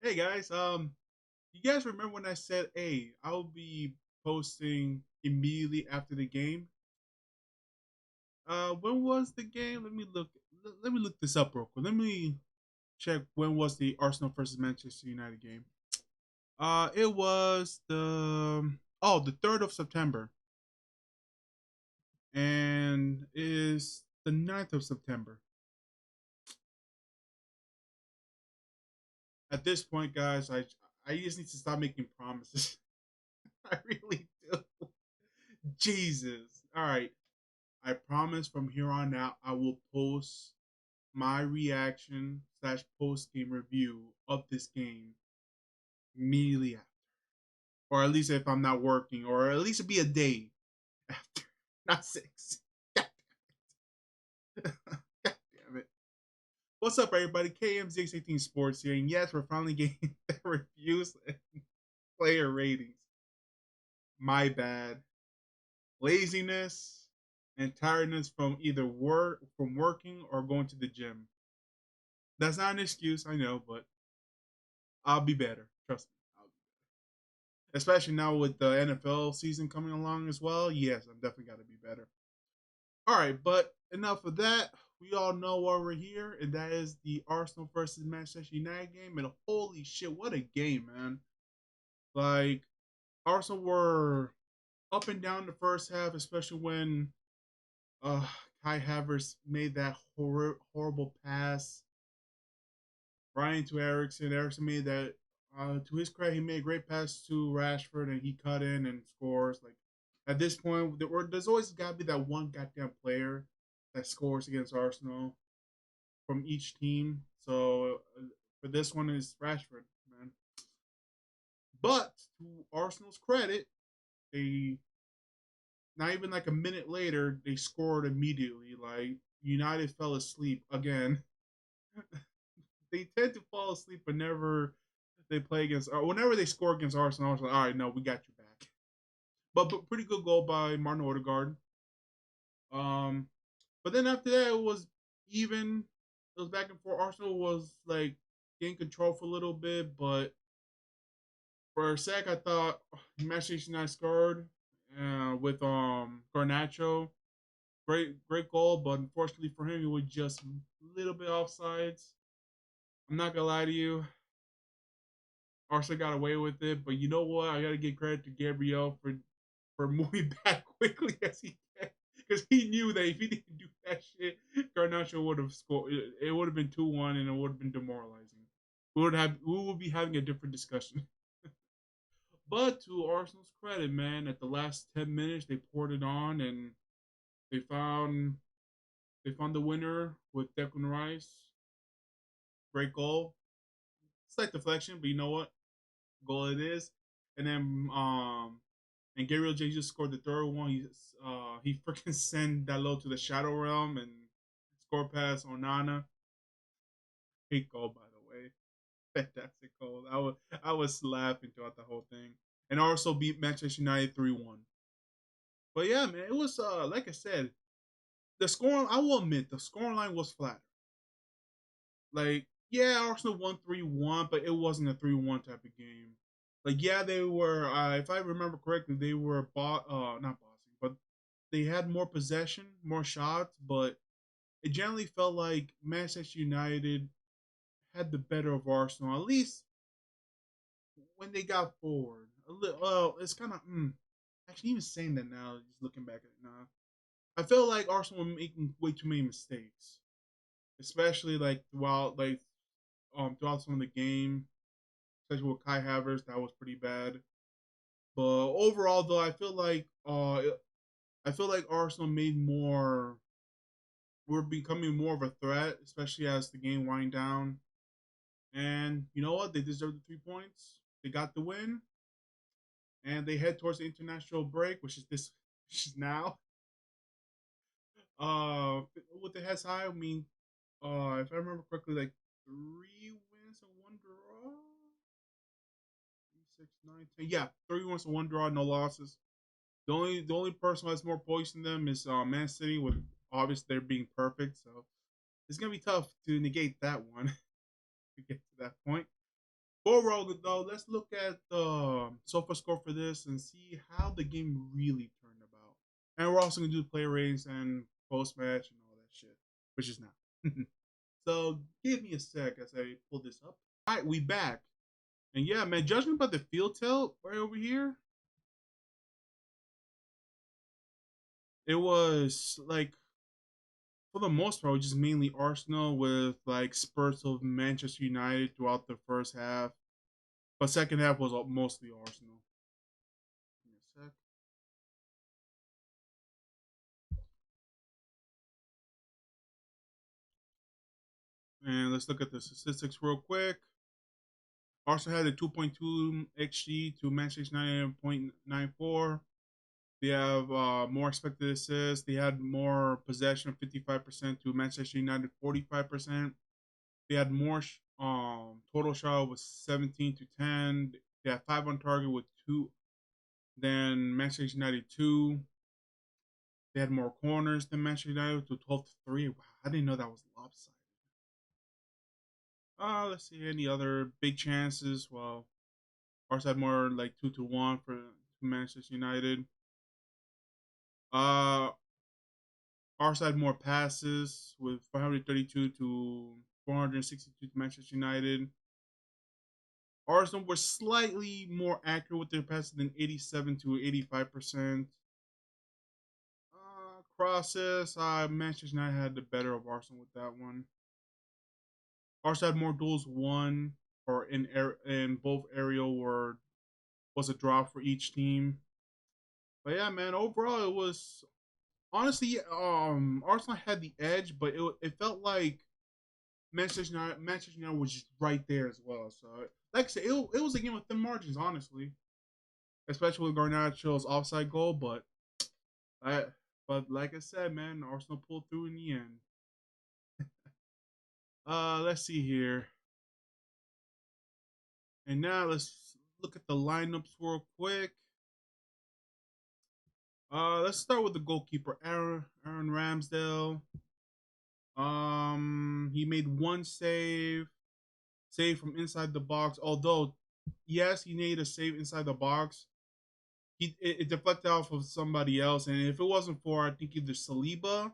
Hey guys, you guys remember when I said, "Hey, I'll be posting immediately after the game"? When was the game? Let me look this up real quick. Let me check when was the Arsenal versus Manchester United game. It was the 3rd of September, and is the 9th of September. At this point, guys, I just need to stop making promises. I really do. Jesus. All right. I promise from here on out, I will post my reaction slash post game review of this game immediately after, or at least if I'm not working, or at least it'll be a day after, not six. God damn it! What's up, everybody? KMZ18 Sports here, and yes, we're finally getting the reviews and player ratings. My bad. Laziness and tiredness from either working or going to the gym. That's not an excuse, I know, but I'll be better. Trust me. I'll be better. Especially now with the NFL season coming along as well. Yes, I'm definitely got to be better. All right, but enough of that. We all know why we're here, and that is the Arsenal versus Manchester United game. And holy shit, what a game, man! Like Arsenal were up and down the first half, especially when uh, Kai Havertz made that horrible pass Ryan to Ericsson. Ericsson made that. To his credit, he made a great pass to Rashford, and he cut in and scores. Like at this point, there's always got to be that one goddamn player that scores against Arsenal from each team. So for this one is Rashford, man. But to Arsenal's credit, they not even like a minute later they scored immediately. Like United fell asleep again. They tend to fall asleep whenever they play against, or whenever they score against Arsenal. I was like, all right, no, we got you back. But pretty good goal by Martin Odegaard. Um, but then after that, it was even. It was back and forth. Arsenal was like getting control for a little bit, but for a sec, I thought Manchester United scored with Garnacho. Great goal, but unfortunately for him, it was just a little bit offsides. I'm not gonna lie to you. Arsenal got away with it, but you know what? I gotta give credit to Gabriel for moving back quickly as he can, because he knew that if he didn't do that shit, Garnacho would have scored. It would have been 2-1, and it would have been demoralizing. We would be having a different discussion. But to Arsenal's credit, man, at the last 10 minutes, they poured it on and they found they found the winner with Declan Rice. Great goal. Slight deflection, but you know what? Goal it is. And then and Gabriel Jesus scored the third one. He freaking sent Dalot to the Shadow Realm and score past Onana. Great goal, by the way. Fantastic goal. I was laughing throughout the whole thing. And also beat Manchester United 3-1. But yeah, man, it was like I said, the scoring. I will admit the scoring line was flatter. Like yeah, Arsenal won 3-1, but it wasn't a 3-1 type of game. Like yeah, they were. If I remember correctly, they were not bossing, but they had more possession, more shots, but it generally felt like Manchester United had the better of Arsenal. At least when they got forward. Well, it's kind of actually even saying that now, just looking back at it now, I felt like Arsenal were making way too many mistakes, especially like throughout some of the game, especially with Kai Havertz. That was pretty bad. But overall, though, I feel like Arsenal made more. We're becoming more of a threat, especially as the game wind down. And you know what? They deserve the 3 points. They got the win, and they head towards the international break, which is now. With the heads high, I mean, if I remember correctly, like 3 wins and one draw. 3, 6, 9, 10. Yeah, 3 wins and one draw, no losses. The only person who has more points than them is Man City, with obviously they're being perfect. So it's gonna be tough to negate that one to get to that point. overall, though, let's look at the sofa score for this and see how the game really turned about. And we're also gonna do player ratings and post match and all that shit, which is now. So give me a sec as I pull this up. All right, we back. And yeah, man, judging by the field tilt right over here, it was like for the most part, just mainly Arsenal with like spurts of Manchester United throughout the first half. But second half was mostly Arsenal. Give me a sec. And let's look at the statistics real quick. Arsenal had a 2.2 XG to Manchester United 0.94. They have more expected assists. They had more possession, 55% to Manchester United 45%. They had more total shot was 17 to 10. They had 5 on target with 2 than Manchester United 2. They had more corners than Manchester United to 12 to 3. Wow, I didn't know that was lopsided. Let's see any other big chances. Well, ours had more like 2 to 1 for Manchester United. Uh, ours had more passes with 532 to 462 to Manchester United. Arsenal were slightly more accurate with their passes than 87 to 85%. Crosses, Manchester United had the better of Arsenal with that one. Arsenal had more duels won, or in both aerial were was a draw for each team. But yeah, man, overall it was honestly Arsenal had the edge, but it felt like Manchester United was just right there as well. So like I said, it was a game with thin margins, honestly, especially with Garnacho's offside goal. I, but like I said, man, Arsenal pulled through in the end. Let's see here, and now let's look at the lineups real quick. Let's start with the goalkeeper, Aaron Ramsdale. He made one save from inside the box. Although, yes, he made a save inside the box. It deflected off of somebody else, and if it wasn't for I think either Saliba,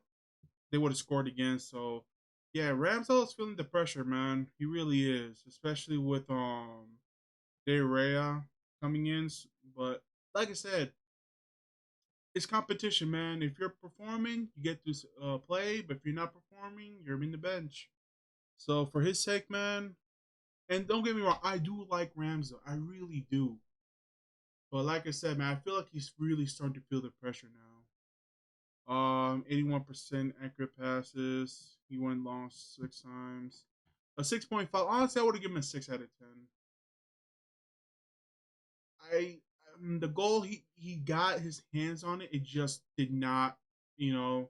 they would have scored again. So, yeah, Ramsdale is feeling the pressure, man. He really is, especially with De Rea coming in. But like I said, it's competition, man. If you're performing, you get to play. But if you're not performing, you're in the bench. So for his sake, man, and don't get me wrong, I do like Ramsdale. I really do. But like I said, man, I feel like he's really starting to feel the pressure now. 81% accurate passes. He went long 6 times. A 6.5. Honestly, I would have given him a 6 out of 10. I the goal he got his hands on it. It just did not. You know,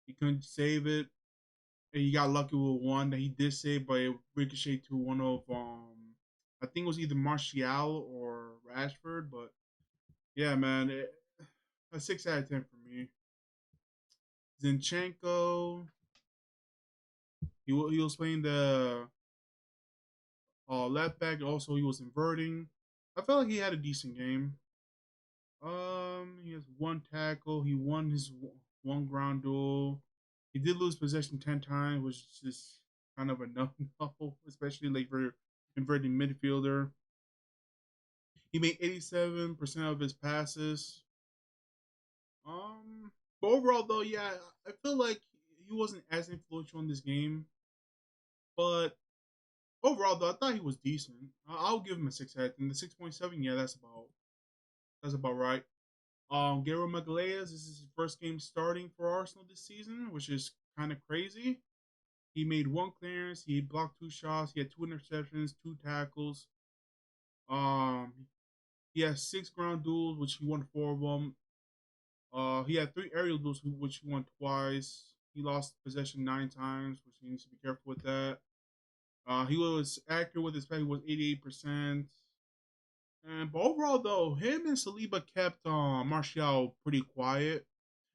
he couldn't save it. And he got lucky with one that he did save, but it ricocheted to one of I think it was either Martial or Rashford. But yeah, man, a 6 out of 10 for me. Zinchenko, he was playing the left back. Also, he was inverting. I felt like he had a decent game. He has one tackle. He won his one ground duel. He did lose possession 10 times, which is just kind of a no, especially like for inverting midfielder. He made 87% of his passes. Um, but overall though, yeah, I feel like he wasn't as influential in this game. But overall though, I thought he was decent. I'll give him a 6 out of 10. The 6.7, yeah, that's about right. Gabriel Magalhaes, this is his first game starting for Arsenal this season, which is kind of crazy. He made one clearance, he blocked 2 shots, he had 2 interceptions, 2 tackles. Um, he has 6 ground duels, which he won 4 of them. He had 3 aerial duels, which he won twice. He lost possession 9 times, which he needs to be careful with that. He was accurate with his pass, he was 88%. And but overall, though, him and Saliba kept Martial pretty quiet.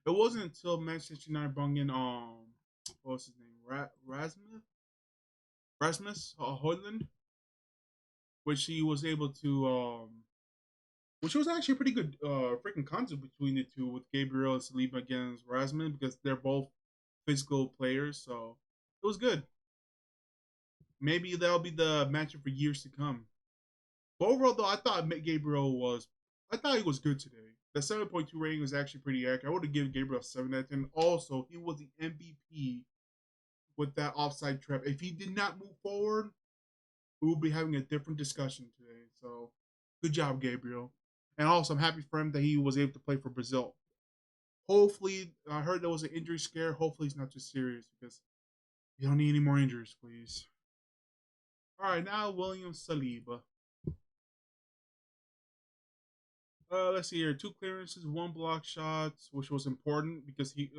It wasn't until Manchester United brought in what was his name, Rasmus Hoyland. which he was able to, which was actually a pretty good freaking contest between the two with Gabriel and Saliba against Rasmus because they're both physical players, so it was good. Maybe that'll be the matchup for years to come. But overall, though, I thought he was good today. The 7.2 rating was actually pretty accurate. I would have given Gabriel a 7 out of 10. Also, he was the MVP with that offside trap. If he did not move forward, we will be having a different discussion today. So, good job, Gabriel. And also, I'm happy for him that he was able to play for Brazil. Hopefully, I heard there was an injury scare. Hopefully, it's not too serious because you don't need any more injuries, please. All right, now William Saliba. Let's see here. Two clearances, one block shots, which was important because he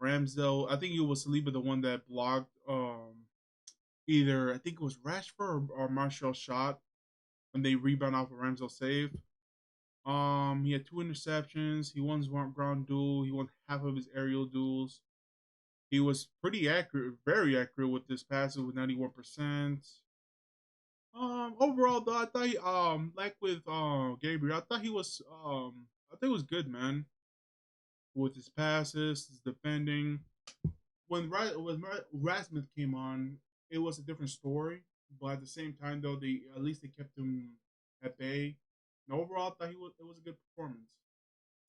Ramsdale. I think it was Saliba the one that blocked either I think it was Rashford or Martial shot when they rebound off a Ramsdale save. He had two interceptions. He won one ground duel. He won half of his aerial duels. He was pretty accurate, very accurate with this passes with 91%. Overall though, I thought he, like with Gabriel, I think it was good, man. With his passes, his defending. When Rasmus came on, it was a different story. But at the same time, though, they at least they kept him at bay. And overall, I thought it was a good performance.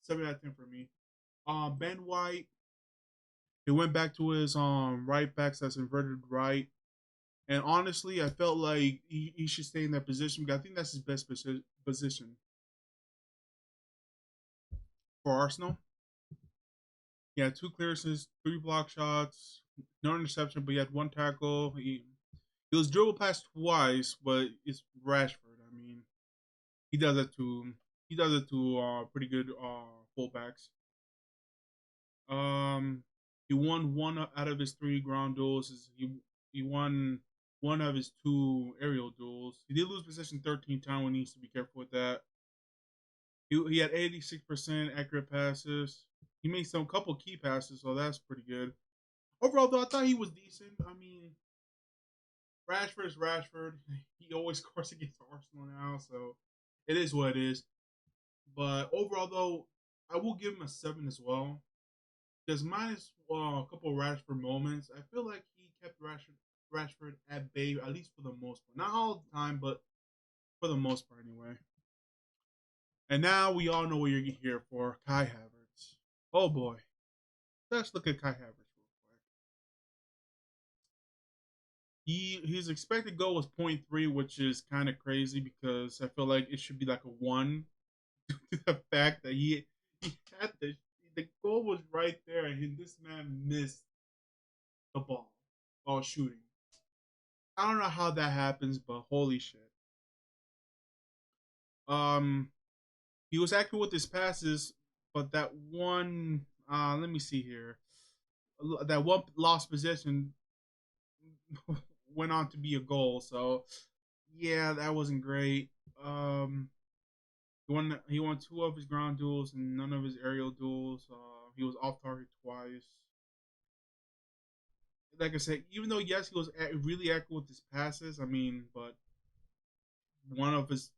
7 out of 10 for me. Ben White, he went back to his right backs as inverted right. And honestly, I felt like he should stay in that position because I think that's his best position for Arsenal. He had two clearances, three block shots, no interception, but he had one tackle. He was dribbled past twice, but it's Rashford. I mean, he does it to pretty good fullbacks. Um, he won one out of his three ground duels. He won one of his two aerial duels. He did lose possession 13 times when he needs to be careful with that. He had 86% accurate passes. He made some couple key passes, so that's pretty good. Overall, though, I thought he was decent. I mean, Rashford is Rashford. He always scores against Arsenal now, so it is what it is. But overall, though, I will give him a 7 as well. Because minus a couple of Rashford moments, I feel like he kept Rashford at bay, at least for the most part. Not all the time, but for the most part anyway. And now we all know what you're here for, Kai Havertz. Oh boy. Let's look at Kai Havertz real quick. His expected goal was zero point 0.3, which is kind of crazy because I feel like it should be like a 1 due to the fact that he had the goal was right there and this man missed the ball while shooting. I don't know how that happens, but holy shit. Um, he was accurate with his passes, but that one, let me see here, that one lost possession went on to be a goal. So yeah, that wasn't great. Um, he won two of his ground duels and none of his aerial duels. He was off target twice. Like I said, even though yes, he was really accurate with his passes. I mean, but one of his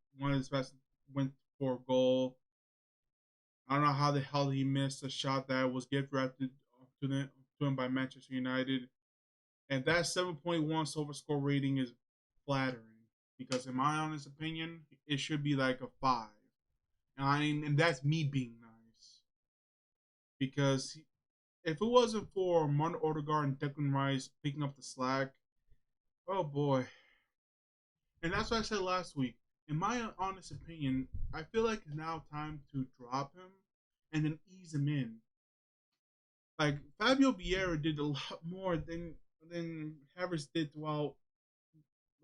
passes went for a goal. I don't know how the hell he missed a shot that was gift wrapped to him by Manchester United. And that 7.1 silver score rating is flattering because, in my honest opinion, it should be like a 5. And that's me being nice because if it wasn't for Martin Odegaard and Declan Rice picking up the slack, oh boy. And that's what I said last week. In my honest opinion, I feel like it's now time to drop him and then ease him in. Like Fabio Vieira did a lot more than Havertz did throughout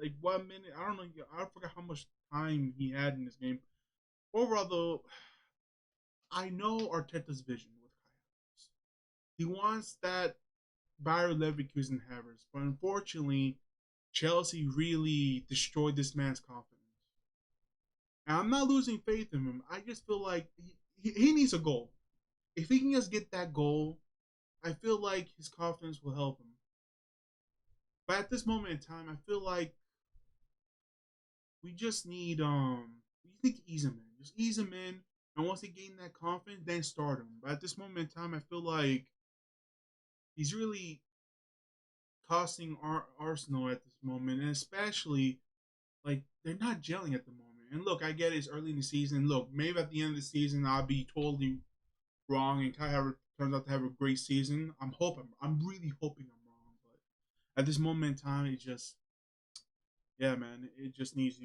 like 1 minute. I don't know. I forgot how much time he had in this game. Overall, though, I know Arteta's vision with Kai Havertz. He wants that Bayer Leverkusen Havertz, but unfortunately, Chelsea really destroyed this man's confidence. And I'm not losing faith in him. I just feel like he needs a goal. If he can just get that goal, I feel like his confidence will help him. But at this moment in time, I feel like We just need we just need to ease him in. Just ease him in, and once he gain that confidence, then start him. But at this moment in time, I feel like he's really costing our Arsenal at this moment, and especially like they're not gelling at the moment. And look, I get it's early in the season. Look, maybe at the end of the season I'll be totally wrong, and Kai Havertz turns out to have a great season. I'm really hoping I'm wrong, but at this moment in time, it just, yeah, man, it just needs,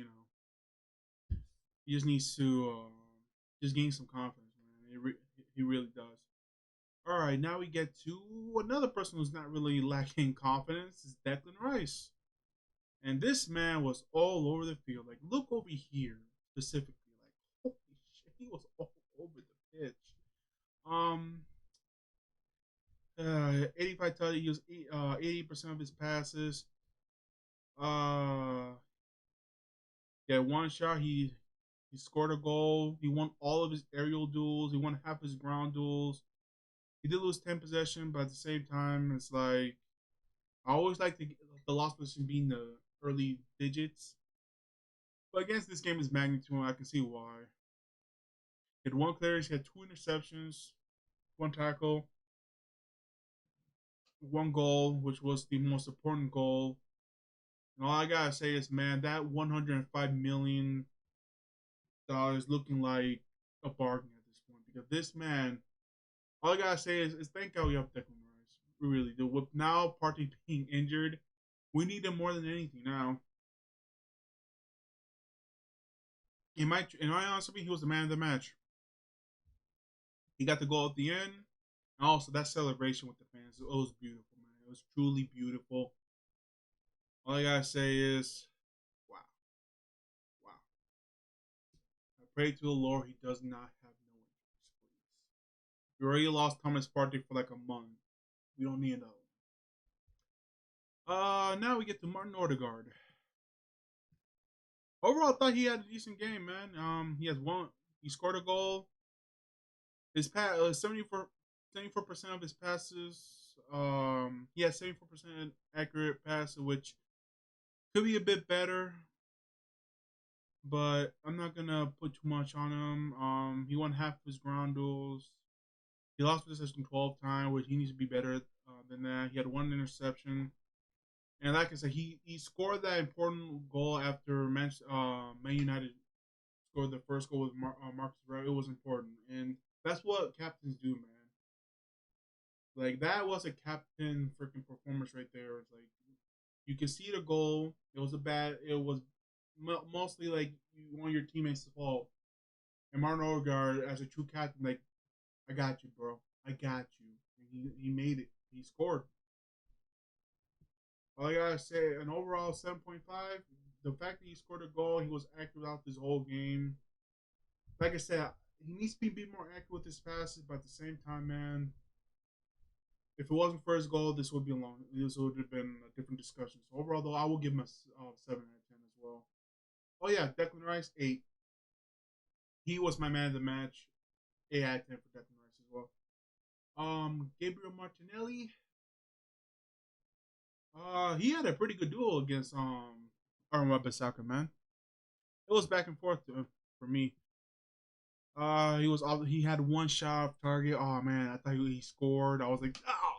he just needs to just gain some confidence, man. He really does. All right, now we get to another person who's not really lacking confidence is Declan Rice. And this man was all over the field. Like, look over here specifically. Like, holy shit, he was all over the pitch. Um, 85 touches. He was 80% of his passes. Uh, yeah, one shot. He scored a goal. He won all of his aerial duels. He won half his ground duels. He did lose 10 possession, but at the same time, it's like I always like the lost position being the early digits. But against this game is magnitude, I can see why. He had one clearance, he had two interceptions, one tackle, one goal, which was the most important goal. And all I gotta say is, man, that $105 million looking like a bargain at this point because this man, all I gotta say is thank God we have Declan Rice. We really do. With now Partey being injured, we need him more than anything now. In my honest opinion, he was the man of the match. He got the goal at the end. And also, that celebration with the fans, it was beautiful, man. It was truly beautiful. All I gotta say is, wow, wow. I pray to the Lord he does not have no injuries, please. We already lost Thomas Partey for like a month. We don't need another one. Now we get to Martin Odegaard. Overall, I thought he had a decent game, man. He scored a goal. His pass, 74% of his passes. He had 74% accurate passes, which could be a bit better, but I'm not gonna put too much on him. He won half of his ground duels. He lost possession 12 times, which he needs to be better than that. He had one interception, and like I said, he scored that important goal after Man United scored the first goal with Marcus Rashford. It was important, and that's what captains do, man. Like that was a captain freaking performance right there. It's like you can see the goal. It was a bad. It was mostly like one of your teammates' fault. And Martin Odegaard, as a true captain, like I got you, bro. I got you. And he made it. He scored. All I gotta say, an overall 7.5. The fact that he scored a goal, he was accurate out this whole game. Like I said, he needs to be more accurate with his passes, but at the same time, man, if it wasn't for his goal, this would be long. This would have been a different discussion. So overall, though, I will give him a 7 out of 10 as well. Oh yeah, Declan Rice 8. He was my man of the match. 8 out of 10 for Declan Rice as well. Gabriel Martinelli. He had a pretty good duel against Aaron Wan-Bissaka, man. It was back and forth for me. He had one shot off target. Oh man, I thought he scored. I was like, oh.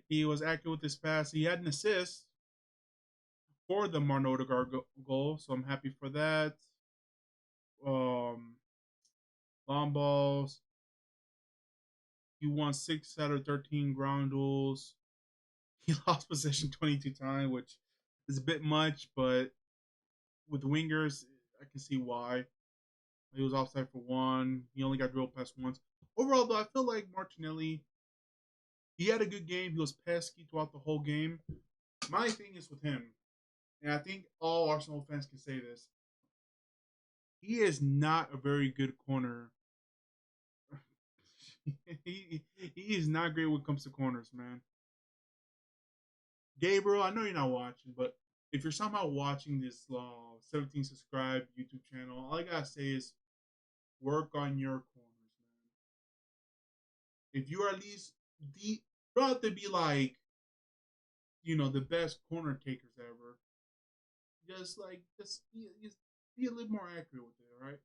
He was accurate with his pass. He had an assist for the Martin Odegaard goal, so I'm happy for that. Um, Long balls. He won 6 out of 13 ground duels. He lost possession 22 times, which is a bit much, but with wingers, I can see why. He was offside for one. He only got drilled past once. Overall, though, I feel like Martinelli, he had a good game. He was pesky throughout the whole game. My thing is with him, and I think all Arsenal fans can say this, he is not a very good corner. He is not great when it comes to corners, man. Gabriel, I know you're not watching, but if you're somehow watching this 17 subscribe YouTube channel, all I gotta say is work on your corners, man. If you are at least the proud to be like, the best corner takers ever, Just be a little more accurate with it, all right?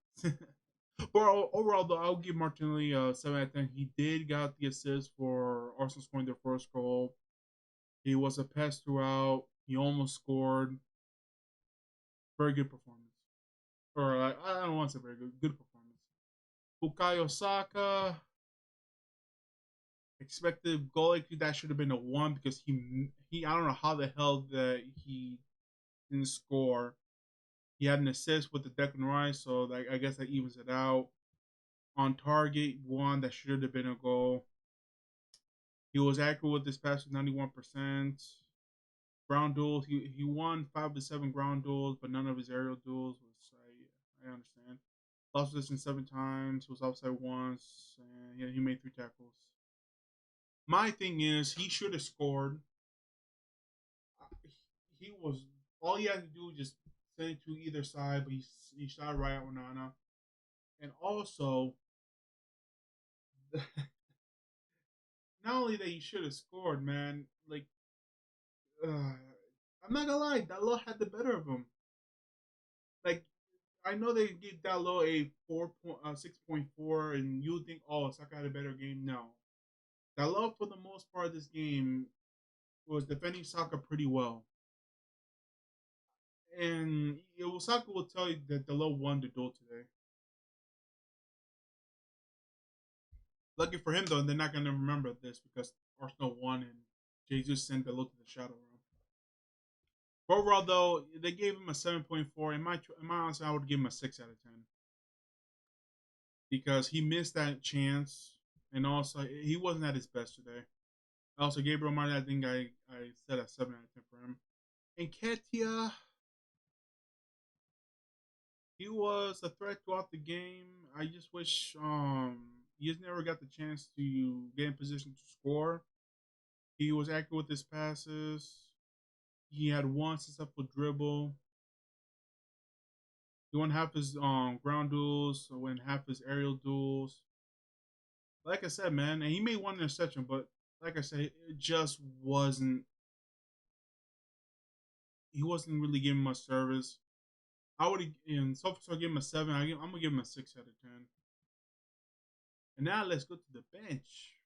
But overall, though, I'll give Martinelli a 7 out of 10. He did got the assist for Arsenal scoring their first goal. He was a pass throughout. He almost scored. Very good performance. Or I don't want to say very good. Good performance. Bukayo Saka, expected goal IQ, that should have been a 1 because he I don't know how the hell that he didn't score. He had an assist with the Declan Rice, so like I guess that evens it out. On target, 1, that should have been a goal. He was accurate with this pass with 91%. Ground duels, he won 5 to 7 ground duels, but none of his aerial duels was I understand. Lost position 7 times, was offside once, and yeah, he made 3 tackles. My thing is, he should have scored. He was all he had to do was just send it to either side, but he shot right at Onana. And also, not only that he should have scored, man. Like, I'm not gonna lie, Dalot had the better of him. Like, I know they gave Dalot a 6.4, and you think, oh, Saka had a better game. No, Dalot for the most part of this game was defending Saka pretty well. And Osaka will tell you that Dalot won the duel today. Lucky for him, though, they're not going to remember this because Arsenal won and Jesus sent Dalot to the shadow realm. But overall, though, they gave him a 7.4. In my honest, I would give him a 6 out of 10 because he missed that chance, and also he wasn't at his best today. Also, Gabriel Martin, I think I said a 7 out of 10 for him. And Ketia, he was a threat throughout the game. I just wish he just never got the chance to get in position to score. He was accurate with his passes. He had one successful dribble. He won half his ground duels, so won half his aerial duels. Like I said, man, and he made one interception, but like I said, it just wasn't. He wasn't really giving much service. I would have, and so far give him a 7. I'm gonna give him a 6 out of 10. And now let's go to the bench.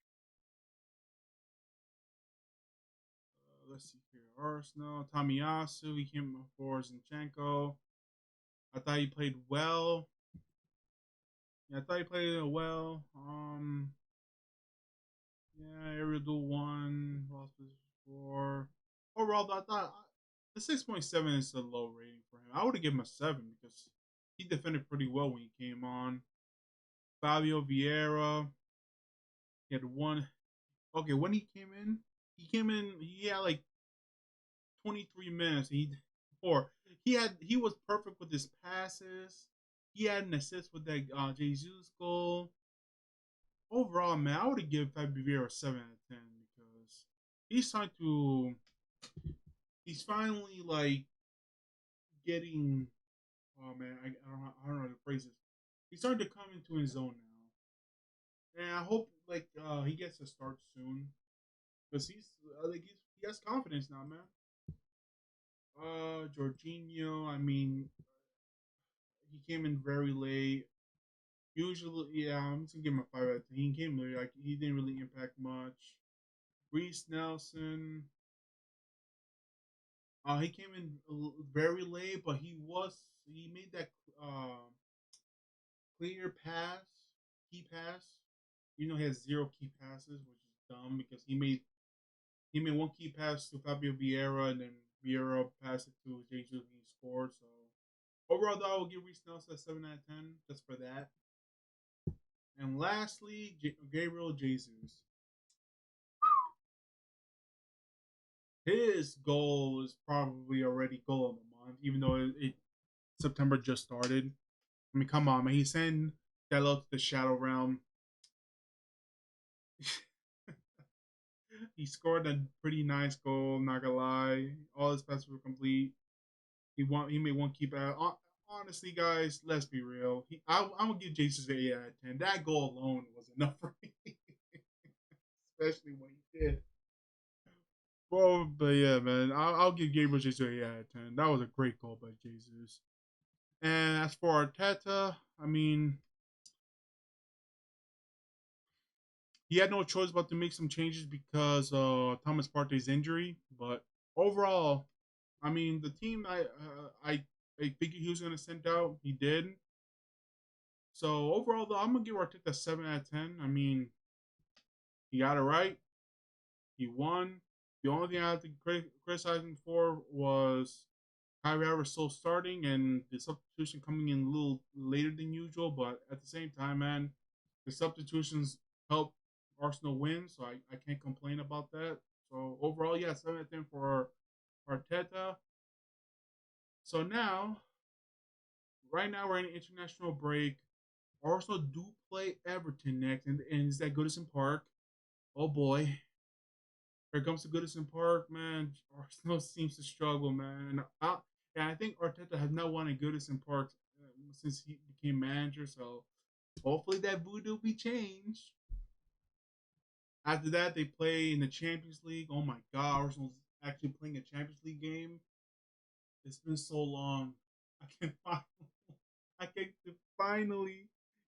Let's see here. Arsenal, Tomiyasu, he came for Zinchenko. I thought he played well. Yeah, I thought he played well. Yeah, aerial duel 1, lost position 4. Overall, though, I thought the 6.7 is a low rating for him. I would have given him a 7 because he defended pretty well when he came on. Fabio Vieira, he had one. Okay, when he had like 23 minutes. He was perfect with his passes. He had an assist with that Jesus goal. Overall, man, I would have given Fabio Vieira a 7 out of 10 because he's trying to. He's finally like getting. Oh man, I don't know how to phrase this. He's starting to come into his own now, and I hope like he gets a start soon because he has confidence now, man. Jorginho, I mean, he came in very late. Usually, yeah, I'm just gonna give him a 5 out of 10. He came late, like he didn't really impact much. Reese Nelson, he came in very late, but he made that clear pass, key pass. You know, he has 0 key passes, which is dumb because he made one key pass to Fabio Vieira, and then Vieira passed it to Jesus, and he scored. So overall, though, I will give Reese Nelson a 7 out of 10 just for that. And lastly, Gabriel Jesus. His goal is probably already goal of the month, even though September just started. I mean, come on, man. He sent Delo to the Shadow Realm. He scored a pretty nice goal. Not gonna lie, all his passes were complete. He made one keep out. Honestly, guys, let's be real. I'm gonna give Jesus an 8 out of 10. That goal alone was enough for me, especially when he did. Well, but yeah, man, I'll give Gabriel Jesus an 8 out of 10. That was a great goal by Jesus. And as for Arteta, I mean, he had no choice but to make some changes because Thomas Partey's injury. But overall, I mean, the team I figured he was gonna send out, he did. So overall, though, I'm gonna give Arteta a 7 out of 10. I mean, he got it right. He won. The only thing I had to criticize him for was Kyrie Irving still starting and the substitution coming in a little later than usual. But at the same time, man, the substitutions help Arsenal win, so I can't complain about that. So overall, yeah, 7 out of 10 for Arteta. So now, right now, we're in an international break. Arsenal do play Everton next, and it's at Goodison Park. Oh boy, here comes to Goodison Park, man. Arsenal seems to struggle, man. And I think Arteta has not won at Goodison Park since he became manager. So hopefully that voodoo be changed. After that, they play in the Champions League. Oh my God, Arsenal's actually playing a Champions League game. It's been so long. I can finally, I can finally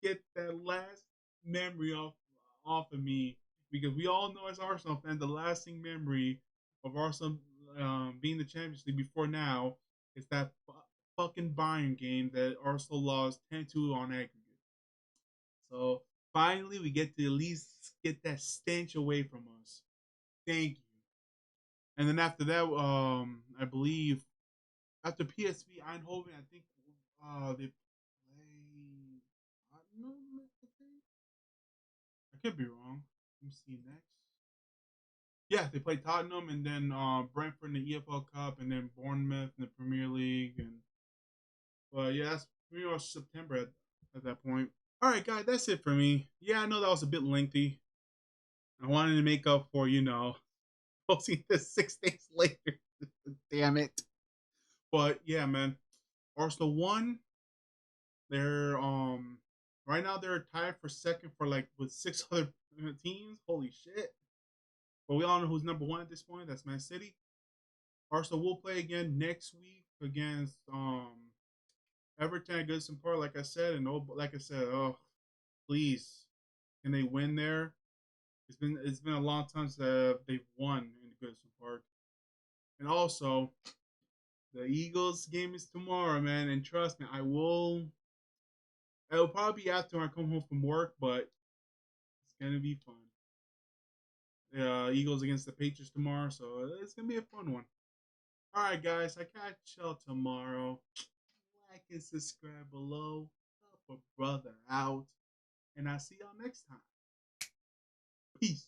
get that last memory off of me because we all know as Arsenal fans the lasting memory of Arsenal being the Champions League before now is that fucking Bayern game that Arsenal lost 10-2 on aggregate. So finally, we get to at least get that stench away from us. Thank you. And then after that, I believe after PSV Eindhoven, I think they play Tottenham. I think I could be wrong. Let me see next. Yeah, they play Tottenham and then Brentford in the EFL Cup and then Bournemouth in the Premier League and but yeah, that's pretty much September at that point. All right, guys, that's it for me. Yeah, I know that was a bit lengthy. I wanted to make up for posting this 6 days later. Damn it! But yeah, man, Arsenal won. They're right now they're tied for second for like with 6 other teams. Holy shit! But we all know who's number one at this point. That's Man City. Arsenal will play again next week against Everton at Goodison Park, like I said, and like I said, oh please, can they win there? It's been a long time since they've won in Goodison Park, and also the Eagles game is tomorrow, man. And trust me, I will. It'll probably be after I come home from work, but it's gonna be fun. Eagles against the Patriots tomorrow, so it's gonna be a fun one. All right, guys, I catch y'all tomorrow. Like and subscribe below. Help a brother out, and I'll see y'all next time. Peace.